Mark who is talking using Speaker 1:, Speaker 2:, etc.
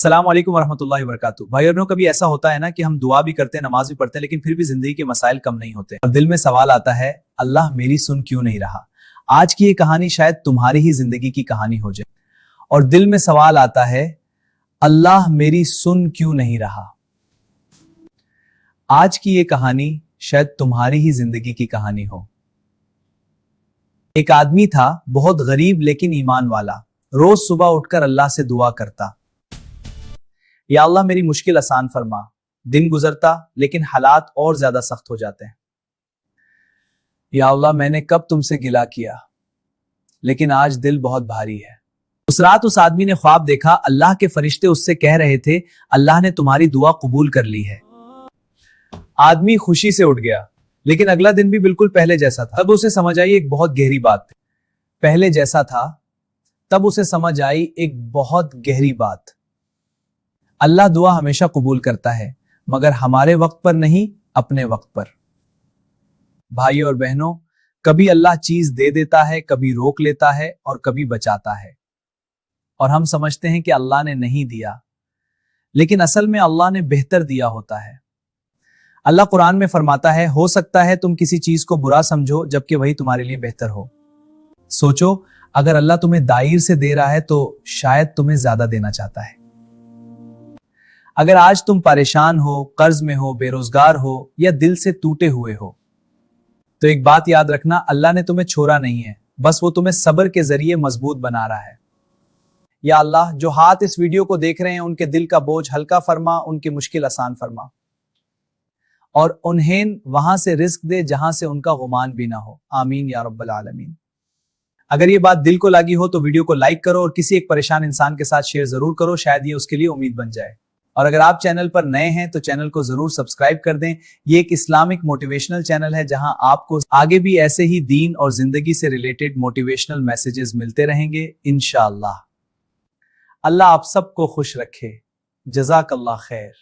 Speaker 1: अस्सलाम वालेकुम वरहमतुल्लाहि वबरकातुहू। भाई और बहनों, कभी ऐसा होता है ना कि हम दुआ भी करते हैं, नमाज भी पढ़ते हैं, लेकिन फिर भी जिंदगी के मसाइल कम नहीं होते और दिल में सवाल आता है, अल्लाह मेरी सुन क्यों नहीं रहा। आज की ये कहानी शायद तुम्हारी ही जिंदगी की कहानी हो जाए और दिल में सवाल आता है, अल्लाह मेरी सुन क्यों नहीं रहा। आज की ये कहानी शायद तुम्हारी ही जिंदगी की कहानी हो। एक आदमी था, बहुत गरीब लेकिन ईमान वाला। रोज सुबह उठकर अल्लाह से दुआ करता, या अल्लाह मेरी मुश्किल आसान फरमा। दिन गुजरता लेकिन हालात और ज्यादा सख्त हो जाते हैं। या अल्लाह मैंने कब तुमसे गिला किया, लेकिन आज दिल बहुत भारी है। उस रात उस आदमी ने ख्वाब देखा, अल्लाह के फरिश्ते उससे कह रहे थे, अल्लाह ने तुम्हारी दुआ कबूल कर ली है। आदमी खुशी से उठ गया, लेकिन अगला दिन भी बिल्कुल पहले जैसा था। तब उसे समझ आई एक बहुत गहरी बात। पहले जैसा था, तब उसे समझ आई एक बहुत गहरी बात। अल्लाह दुआ हमेशा कबूल करता है, मगर हमारे वक्त पर नहीं, अपने वक्त पर। भाई और बहनों, कभी अल्लाह चीज दे देता है, कभी रोक लेता है और कभी बचाता है। और हम समझते हैं कि अल्लाह ने नहीं दिया, लेकिन असल में अल्लाह ने बेहतर दिया होता है। अल्लाह कुरान में फरमाता है, हो सकता है तुम किसी चीज को बुरा समझो जबकि वही तुम्हारे लिए बेहतर हो। सोचो, अगर अल्लाह तुम्हें दायर से दे रहा है तो शायद तुम्हें ज्यादा देना चाहता है। अगर आज तुम परेशान हो, कर्ज में हो, बेरोजगार हो या दिल से टूटे हुए हो, तो एक बात याद रखना, अल्लाह ने तुम्हें छोड़ा नहीं है, बस वो तुम्हें सब्र के जरिए मजबूत बना रहा है। या अल्लाह, जो हाथ इस वीडियो को देख रहे हैं उनके दिल का बोझ हल्का फरमा, उनकी मुश्किल आसान फरमा और उन्हें वहां से रिस्क दे जहां से उनका गुमान भी ना हो। आमीन या रब्बल आलमीन। अगर ये बात दिल को लगी हो तो वीडियो को लाइक करो और किसी एक परेशान इंसान के साथ शेयर जरूर करो, शायद ये उसके लिए उम्मीद बन जाए। और अगर आप चैनल पर नए हैं तो चैनल को जरूर सब्सक्राइब कर दें। ये एक इस्लामिक मोटिवेशनल चैनल है जहां आपको आगे भी ऐसे ही दीन और जिंदगी से रिलेटेड मोटिवेशनल मैसेजेस मिलते रहेंगे इंशाअल्लाह। अल्लाह आप सबको खुश रखे। जज़ाकल्लाह खैर।